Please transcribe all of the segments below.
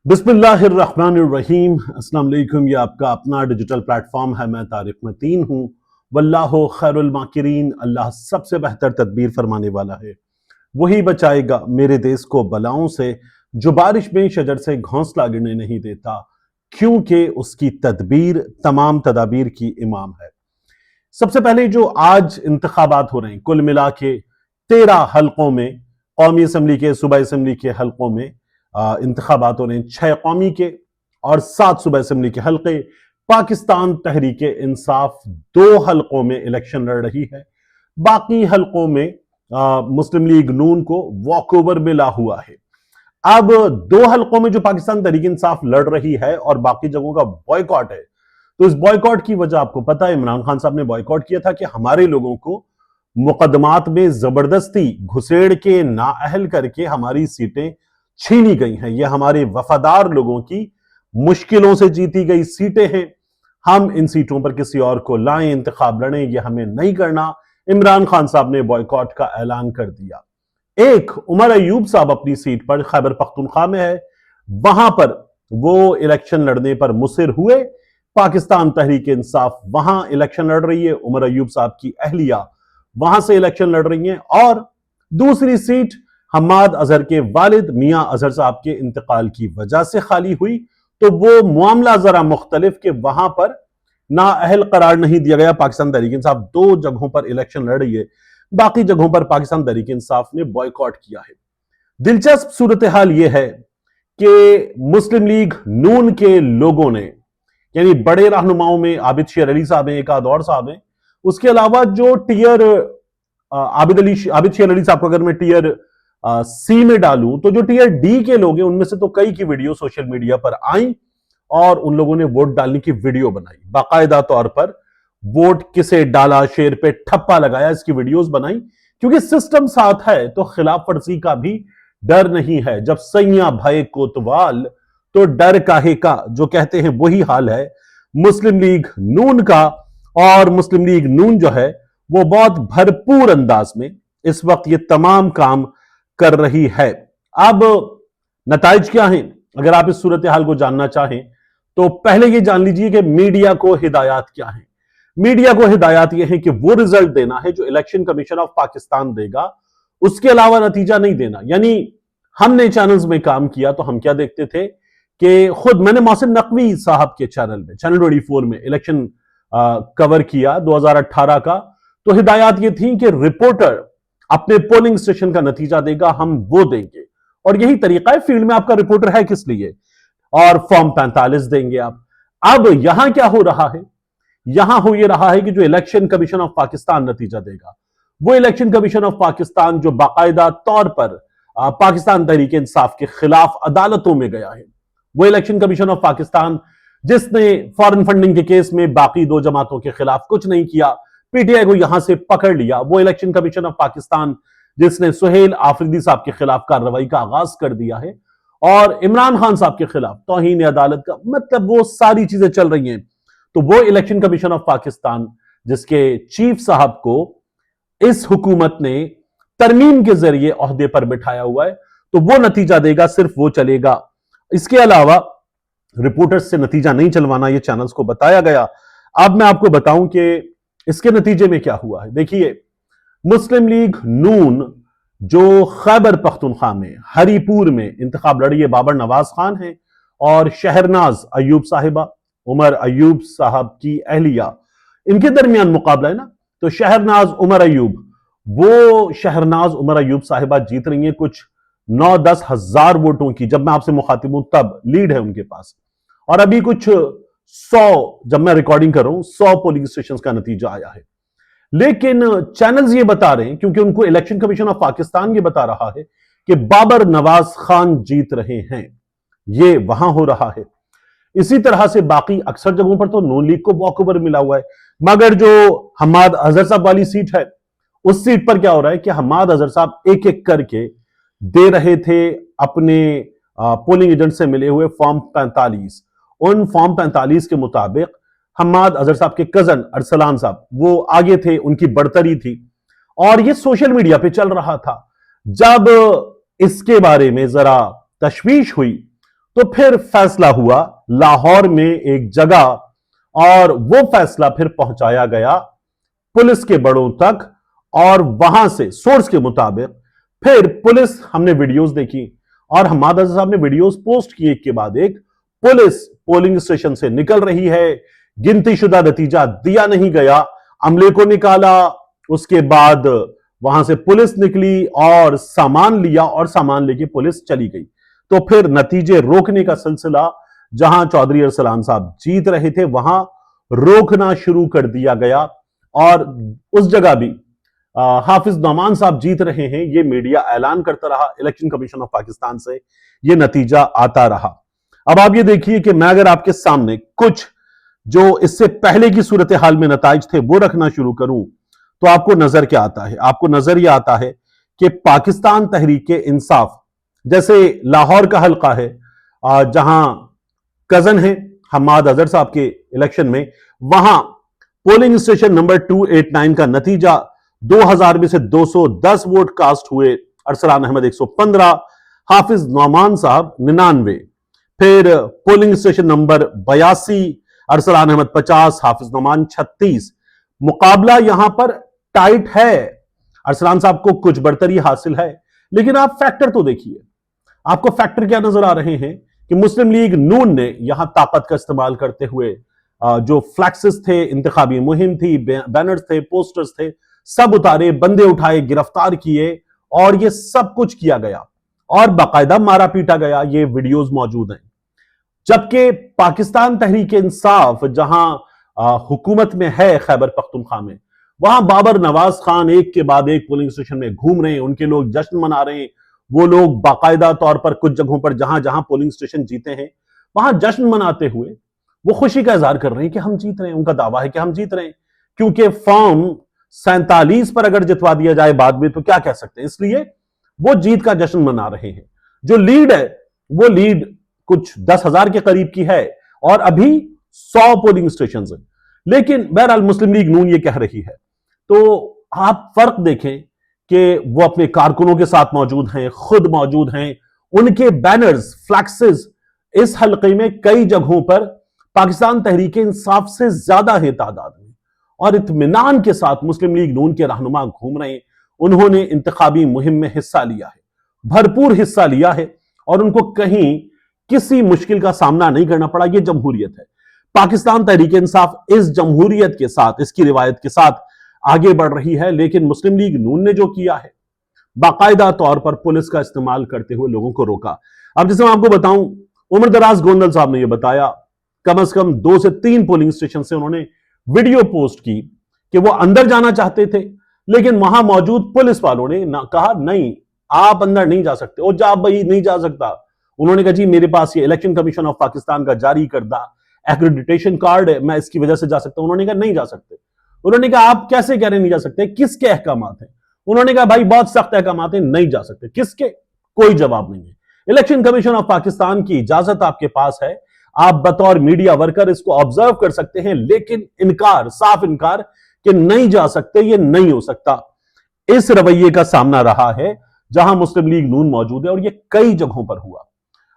बिस्मिल्लाहिर्रहमानिर्रहीम। अस्सलाम वालेकुम। ये आपका अपना डिजिटल प्लेटफॉर्म है। मैं तारिक मतीन हूँ। वल्लाहु खैरुल माकिरीन। अल्लाह सबसे बेहतर तदबीर फरमाने वाला है। वही बचाएगा मेरे देश को बलाओं से, जो बारिश में शजर से घोंसला गिरने नहीं देता, क्योंकि उसकी तदबीर तमाम तदाबीर की इमाम है। सबसे पहले जो आज इंतखाबात हो रहे हैं, कुल मिला के 13 हलकों में, कौमी असम्बली के, सूबाई असम्बली के हलकों में इंतखाबात हो रहे हैं। 6 कौमी के और 7 सूबाई असम्बली के हलके। पाकिस्तान तहरीक इंसाफ 2 हलकों में इलेक्शन लड़ रही है। बाकी हलकों में मुस्लिम लीग नून को वॉकओवर मिला हुआ है। अब 2 हलकों में जो पाकिस्तान तहरीक इंसाफ लड़ रही है और बाकी जगहों का बॉयकॉट है, तो इस बॉयकॉट की वजह आपको पता है, इमरान खान साहब ने बॉयकॉट किया था कि हमारे लोगों को मुकदमात में जबरदस्ती घुसेड़ के नाअहल करके हमारी सीटें छीनी गई हैं। ये हमारे वफादार लोगों की मुश्किलों से जीती गई सीटें हैं। हम इन सीटों पर किसी और को लाएं, इंतखाब लड़ें, ये हमें नहीं करना। इमरान खान साहब ने बॉयकॉट का ऐलान कर दिया। एक उमर अयूब साहब अपनी सीट पर खैबर पख्तूनख्वा में है, वहां पर वो इलेक्शन लड़ने पर मुसिर हुए। पाकिस्तान तहरीक इंसाफ वहां इलेक्शन लड़ रही है। उमर अयूब साहब की अहलिया वहां से इलेक्शन लड़ रही हैं। और दूसरी सीट हम्माद अजहर के वालिद मियां अजहर साहब के इंतकाल की वजह से खाली हुई। तो वो मामला जरा मुख्तलिफ के वहां पर नाअहल करार नहीं दिया गया। पाकिस्तान तहरीक इंसाफ 2 जगहों पर इलेक्शन लड़ रही है, बाकी जगहों पर पाकिस्तान तहरीक इंसाफ ने बॉयकॉट किया है। दिलचस्प सूरत हाल यह है कि मुस्लिम लीग नून के लोगों ने, यानी बड़े रहनुमाओं में आबिद शेर अली साहब हैं, एक आध और साहब हैं, उसके अलावा जो टीयर आबिद शेर अली साहब को अगर मैं टीयर सी में डालूं, तो जो टीयर डी के लोग हैं उनमें से तो कई की वीडियो सोशल मीडिया पर आई और उन लोगों ने वोट डालने की वीडियो बनाई। बाकायदा तौर पर वोट किसे डाला, शेर पे ठप्पा लगाया, इसकी वीडियोस बनाई। क्योंकि सिस्टम साथ है तो खिलाफ वर्जी का भी डर नहीं है। जब सैया भय कोतवाल तो डर काहे का, जो कहते हैं वही हाल है मुस्लिम लीग नून का। और मुस्लिम लीग नून जो है वो बहुत भरपूर अंदाज में इस वक्त ये तमाम काम कर रही है। अब नताइज क्या हैं, अगर आप इस सूरत हाल को जानना चाहें तो पहले ये जान लीजिए कि मीडिया को हिदायत क्या है। मीडिया को हिदायत यह है कि वो रिजल्ट देना है जो इलेक्शन कमीशन ऑफ पाकिस्तान देगा, उसके अलावा नतीजा नहीं देना। यानी हमने चैनल्स में काम किया तो हम क्या देखते थे कि खुद मैंने मोहसिन नकवी साहब के चैनल में, चैनल 24 में इलेक्शन कवर किया 2018 का। तो हिदायत ये थी कि रिपोर्टर अपने पोलिंग स्टेशन का नतीजा देगा, हम वो देंगे। और यही तरीका है, फील्ड में आपका रिपोर्टर है किस लिए, और फॉर्म 45 देंगे आप। अब यहां क्या हो रहा है, यहां हो ये रहा है कि जो इलेक्शन कमीशन ऑफ पाकिस्तान नतीजा देगा, वो इलेक्शन कमीशन ऑफ पाकिस्तान जो बाकायदा तौर पर पाकिस्तान तहरीक इंसाफ के खिलाफ अदालतों में गया है, वो इलेक्शन कमीशन ऑफ पाकिस्तान जिसने फॉरेन फंडिंग के केस में बाकी 2 जमातों के खिलाफ कुछ नहीं किया, पीटीआई को यहां से पकड़ लिया, वो इलेक्शन कमीशन ऑफ पाकिस्तान जिसने सुहेल आफरीदी साहब के खिलाफ कार्रवाई का आगाज कर दिया है, और इमरान खान साहब के खिलाफ तौहीन अदालत का, मतलब वो सारी चीजें चल रही हैं। तो वो इलेक्शन कमीशन ऑफ पाकिस्तान जिसके चीफ साहब को इस हुकूमत ने तरमीम के जरिए ओहदे पर बिठाया हुआ है, तो वो नतीजा देगा, सिर्फ वो चलेगा। इसके अलावा रिपोर्टर्स से नतीजा नहीं चलवाना, ये चैनल्स को बताया गया। अब मैं आपको बताऊं कि इसके नतीजे में क्या हुआ है। देखिए, मुस्लिम लीग नून जो खैबर पख्तूनख्वा में हरीपुर में इंतखाब लड़ी है, बाबर नवाज खान है और शहरनाज अयूब साहिबा, उमर अयूब साहब की अहलिया, इनके दरमियान मुकाबला है ना। तो शहरनाज उमर अयूब, वो शहरनाज उमर अयूब साहिबा जीत रही है कुछ 9-10 हजार वोटों की, जब मैं आपसे मुखातिब हूं तब लीड है उनके पास। और अभी कुछ 100, जब मैं रिकॉर्डिंग कर रहा हूं, 100 पोलिंग स्टेशन का नतीजा आया है। लेकिन चैनल्स ये बता रहे हैं, क्योंकि उनको इलेक्शन कमीशन ऑफ पाकिस्तान ये बता रहा है कि बाबर नवाज खान जीत रहे हैं, ये वहां हो रहा है। इसी तरह से बाकी अक्सर जगहों पर तो नून लीग को वॉकओवर मिला हुआ है। मगर जो हम्माद अजहर साहब वाली सीट है, उस सीट पर क्या हो रहा है कि हम्माद अजहर साहब एक एक करके दे रहे थे अपने पोलिंग एजेंट से मिले हुए फॉर्म 45। उन फॉर्म 45 के मुताबिक हम्माद अजहर साहब के कजन अरसलान साहब वो आगे थे, उनकी बढ़तरी थी, और ये सोशल मीडिया पे चल रहा था। जब इसके बारे में जरा तशवीश हुई तो फिर फैसला हुआ लाहौर में एक जगह, और वो फैसला फिर पहुंचाया गया पुलिस के बड़ों तक, और वहां से सोर्स के मुताबिक फिर पुलिस, हमने वीडियोस देखी और हमाद अज़हर साहब ने वीडियोस पोस्ट किए एक के बाद एक, पुलिस पोलिंग स्टेशन से निकल रही है, गिनती शुदा नतीजा दिया नहीं गया, अमले को निकाला, उसके बाद वहां से पुलिस निकली और सामान लिया और सामान लेके पुलिस चली गई। तो फिर नतीजे रोकने का सिलसिला, जहां चौधरी अरसलान साहब जीत रहे थे वहां रोकना शुरू कर दिया गया, और उस जगह भी हाफिज नौमान साहब जीत रहे हैं, ये मीडिया ऐलान करता रहा, इलेक्शन कमीशन ऑफ पाकिस्तान से ये नतीजा आता रहा। अब आप ये देखिए कि मैं अगर आपके सामने कुछ जो इससे पहले की सूरत हाल में नताइज थे वो रखना शुरू करूं, तो आपको नजर क्या आता है? आपको नजर यह आता है कि पाकिस्तान तहरीक इंसाफ, जैसे लाहौर का हल्का है जहां कजन है हमाद अजहर साहब के इलेक्शन में, वहां पोलिंग स्टेशन नंबर 289 का नतीजा 2000 में से 210 वोट कास्ट हुए, अरसलान अहमद 115, हाफिज नौमान साहब 99। फिर polling station number 82, Arsalan Ahmed 50, Hafiz Nauman 36। मुकाबला यहां पर टाइट है, अरसलान साहब को कुछ बढ़तरी हासिल है, लेकिन आप फैक्टर तो देखिए, आपको फैक्टर क्या नजर आ रहे हैं कि मुस्लिम लीग नून ने यहां ताकत का इस्तेमाल करते हुए जो फ्लैक्सेस थे, इंतखाबी मुहिम थी, बैनर्स थे, पोस्टर्स थे, सब उतारे, बंदे उठाए, गिरफ्तार किए, और ये सब कुछ किया गया और बाकायदा मारा पीटा गया। ये वीडियोस मौजूद हैं। जबकि पाकिस्तान तहरीक इंसाफ जहां हुकूमत में है खैबर पख्तूनख्वा में, वहां बाबर नवाज खान एक के बाद एक पोलिंग स्टेशन में घूम रहे हैं, उनके लोग जश्न मना रहे हैं। वो लोग बाकायदा तौर पर कुछ जगहों पर जहां जहां पोलिंग स्टेशन जीते हैं वहां जश्न मनाते हुए वो खुशी का इजहार कर रहे हैं कि हम जीत रहे हैं। उनका दावा है कि हम जीत रहे हैं, क्योंकि फॉर्म 47 पर अगर जितवा दिया जाए बाद में तो क्या कह सकते हैं, इसलिए वो जीत का जश्न मना रहे हैं। जो लीड है वो लीड कुछ 10,000 के करीब की है और अभी 100 पोलिंग स्टेशन है, लेकिन बहरहाल मुस्लिम लीग नून ये कह रही है। तो आप फर्क देखें कि वो अपने कारकुनों के साथ मौजूद हैं, खुद मौजूद हैं, उनके बैनर्स, फ्लैक्सेस इस हल्के में कई जगहों पर पाकिस्तान तहरीक इंसाफ से ज्यादा है तादाद में, और इत्मीनान के साथ मुस्लिम लीग नून के रहनुमा घूम रहे हैं। उन्होंने इंतखाबी मुहिम में हिस्सा लिया है, भरपूर हिस्सा लिया है, और उनको कहीं किसी मुश्किल का सामना नहीं करना पड़ा। यह जमहूरियत है। पाकिस्तान तहरीक इंसाफ इस जमहूरियत के साथ, इसकी रिवायत के साथ आगे बढ़ रही है, लेकिन मुस्लिम लीग नून ने जो किया है, बाकायदा तौर पर पुलिस का इस्तेमाल करते हुए लोगों को रोका। अब जैसे मैं आपको बताऊं, उमर दराज गोंदल साहब ने यह बताया, कम से कम 2 से 3 पोलिंग स्टेशन से उन्होंने वीडियो पोस्ट की कि वो अंदर जाना चाहते थे, लेकिन वहां मौजूद पुलिस वालों ने कहा नहीं, आप अंदर नहीं जा सकते। और जा भाई, नहीं जा सकता। उन्होंने कहा जी मेरे पास ये इलेक्शन कमीशन ऑफ पाकिस्तान का जारी करदा एक्रेडिटेशन कार्ड है, मैं इसकी वजह से जा सकता हूं। उन्होंने कहा नहीं जा सकते। उन्होंने कहा आप कैसे कह रहे नहीं जा सकते, किसके अहकामात हैं? उन्होंने कहा भाई बहुत सख्त अहकामात हैं, नहीं जा सकते। किसके? कोई जवाब नहीं है। इलेक्शन कमीशन ऑफ पाकिस्तान की इजाजत आपके पास है, आप बतौर मीडिया वर्कर इसको ऑब्जर्व कर सकते हैं, लेकिन इनकार, साफ इनकार कि नहीं जा सकते, ये नहीं हो सकता। इस रवैये का सामना रहा है जहां मुस्लिम लीग नून मौजूद है, और ये कई जगहों पर हुआ,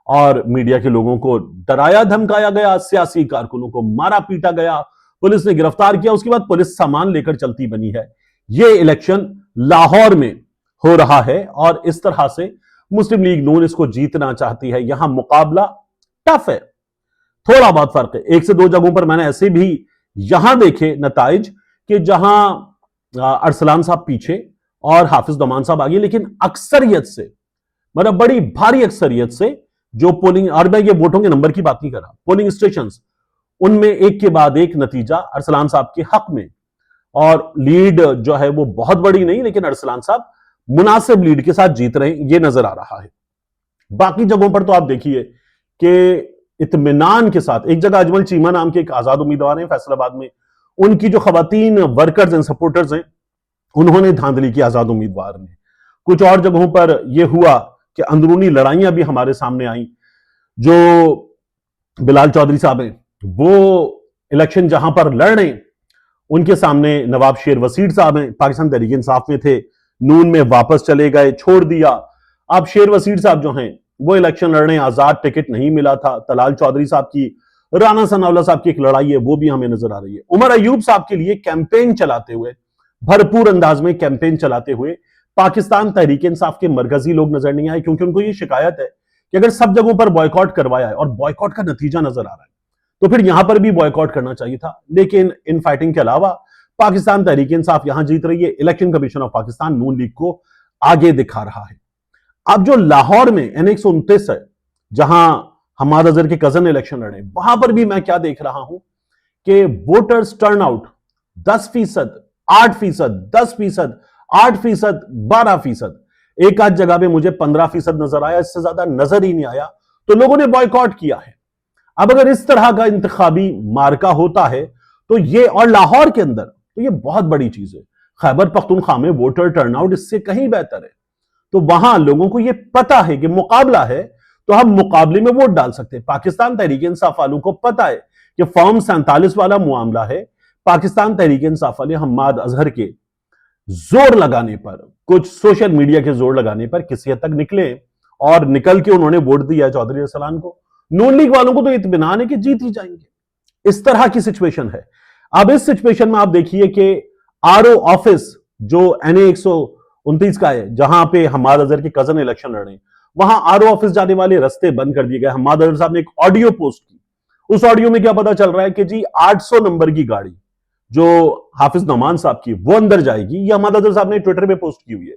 और मीडिया के लोगों को डराया धमकाया गया, सियासी कारकुनों को मारा पीटा गया, पुलिस ने गिरफ्तार किया, उसके बाद पुलिस सामान लेकर चलती बनी है। यह इलेक्शन लाहौर में हो रहा है, और इस तरह से मुस्लिम लीग नून इसको जीतना चाहती है। यहां मुकाबला टफ है, थोड़ा बहुत फर्क है। 1 से 2 जगहों पर मैंने ऐसे भी यहां देखे नताइज कि जहां अरसलान साहब पीछे और हाफिज नौमान साहब आगे, लेकिन अक्सरियत से, मतलब बड़ी भारी अक्सरियत से जो पोलिंग, और मैं ये वोटों के नंबर की बात नहीं कर रहा, पोलिंग स्टेशंस, उनमें एक के बाद एक नतीजा अरसलान साहब के हक में, और लीड जो है वो बहुत बड़ी नहीं, लेकिन अरसलान साहब मुनासिब लीड के साथ जीत रहे हैं, ये नजर आ रहा है। बाकी जगहों पर तो आप देखिए कि इत्मीनान के साथ, एक जगह अजमल चीमा नाम के एक आजाद उम्मीदवार हैं फैसलाबाद में, उनकी जो खवातीन वर्कर्स एंड सपोर्टर्स हैं, उन्होंने धांधली की आजाद उम्मीदवार ने। कुछ और जगहों पर यह हुआ कि अंदरूनी लड़ाइयां भी हमारे सामने आई। जो बिलाल चौधरी साहब हैं, वो इलेक्शन जहां पर लड़ रहे हैं, उनके सामने नवाब शेर वसीर साहब हैं, पाकिस्तान तहरीक इंसाफ में थे, नून में वापस चले गए, छोड़ दिया। अब शेर वसीर साहब जो हैं وہ الیکشن لڑنے آزاد ٹکٹ نہیں ملا تھا. طلال چودھری صاحب کی, رانا ثناءاللہ صاحب کی ایک لڑائی ہے, وہ بھی ہمیں نظر آ رہی ہے. عمر ایوب صاحب کے لیے کیمپین چلاتے ہوئے, بھرپور انداز میں کیمپین چلاتے ہوئے پاکستان تحریک انصاف کے مرکزی لوگ نظر نہیں آئے, کیونکہ ان کو یہ شکایت ہے کہ اگر سب جگہوں پر بوائیکاٹ کروایا ہے اور بوائیکاٹ کا نتیجہ نظر آ رہا ہے تو پھر یہاں پر بھی بوائیکاٹ کرنا چاہیے تھا. لیکن ان فائٹنگ کے علاوہ پاکستان تحریک انصاف یہاں جیت رہی ہے, election commission of Pakistan Noon league کو آگے دکھا رہا ہے. اب جو لاہور میں N129 ہے, جہاں حماد اظہر کے کزن الیکشن لڑے, وہاں پر بھی میں کیا دیکھ رہا ہوں کہ ووٹرز ٹرن آؤٹ 10%, 8%, 10%, 8%, 12%, ایک آدھ جگہ پہ مجھے 15% نظر آیا, اس سے زیادہ نظر ہی نہیں آیا, تو لوگوں نے بوائیکاٹ کیا ہے. اب اگر اس طرح کا انتخابی مارکا ہوتا ہے تو یہ, اور لاہور کے اندر, تو یہ بہت بڑی چیز ہے. خیبر پختونخوا میں ووٹر ٹرن آؤٹ اس سے کہیں بہتر ہے. تو وہاں لوگوں کو یہ پتا ہے کہ مقابلہ ہے تو ہم مقابلے میں ووٹ ڈال سکتے ہیں. پاکستان تحریک انصاف والوں کو پتا ہے کہ فارم 47 والا معاملہ ہے. پاکستان تحریک انصاف والے حماد اظہر کے زور لگانے پر, کچھ سوشل میڈیا کے زور لگانے پر کسی حد تک نکلے, اور نکل کے انہوں نے ووٹ دیا چودھری ارسلان کو. نون لیگ والوں کو تو اطمینان ہے کہ جیت ہی جائیں گے. اس طرح کی سچویشن ہے. اب اس سچویشن میں آپ دیکھیے کہ RO آفس جو NA129 کا ہے, جہاں پہ حماد اظہر کے کزن الیکشن لڑ رہے ہیں, وہاں RO آفس جانے والے رستے بند کر دیے گئے. حماد اظہر صاحب نے ایک آڈیو پوسٹ کی, اس آڈیو میں کیا پتا چل رہا ہے کہ جی 800 نمبر کی گاڑی جو حافظ نعمان صاحب کی وہ اندر جائے گی. یہ حماد اظہر صاحب نے ٹویٹر پہ پوسٹ کی ہوئی ہے.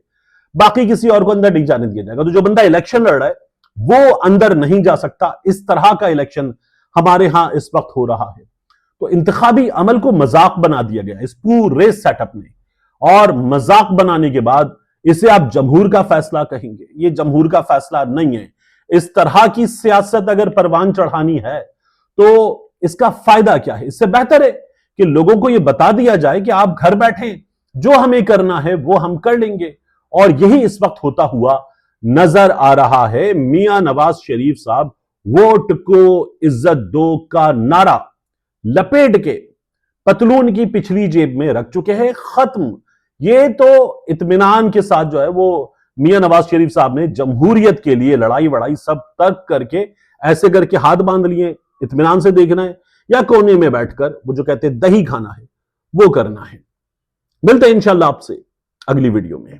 باقی کسی اور کو اندر نہیں جانے دیا جائے گا. تو جو بندہ الیکشن لڑ رہا ہے وہ اندر نہیں جا سکتا. اس طرح کا الیکشن ہمارے ہاں اس وقت ہو رہا ہے. تو انتخابی عمل کو مذاق بنا دیا گیا اس پورے سیٹ اپ میں, اور مذاق بنانے کے بعد اسے آپ جمہور کا فیصلہ کہیں گے. یہ جمہور کا فیصلہ نہیں ہے. اس طرح کی سیاست اگر پروان چڑھانی ہے تو اس کا فائدہ کیا ہے؟ اس سے بہتر ہے کہ لوگوں کو یہ بتا دیا جائے کہ آپ گھر بیٹھیں, جو ہمیں کرنا ہے وہ ہم کر لیں گے. اور یہی اس وقت ہوتا ہوا نظر آ رہا ہے. میاں نواز شریف صاحب ووٹ کو عزت دو کا نعرہ لپیٹ کے پتلون کی پچھلی جیب میں رکھ چکے ہیں. ختم. یہ تو اطمینان کے ساتھ جو ہے وہ میاں نواز شریف صاحب نے جمہوریت کے لیے لڑائی وڑائی سب ترک کر کے ایسے کر کے ہاتھ باندھ لیے. اطمینان سے دیکھنا ہے یا کونے میں بیٹھ کر وہ جو کہتے ہیں دہی کھانا ہے وہ کرنا ہے. ملتے ہیں انشاءاللہ آپ سے اگلی ویڈیو میں.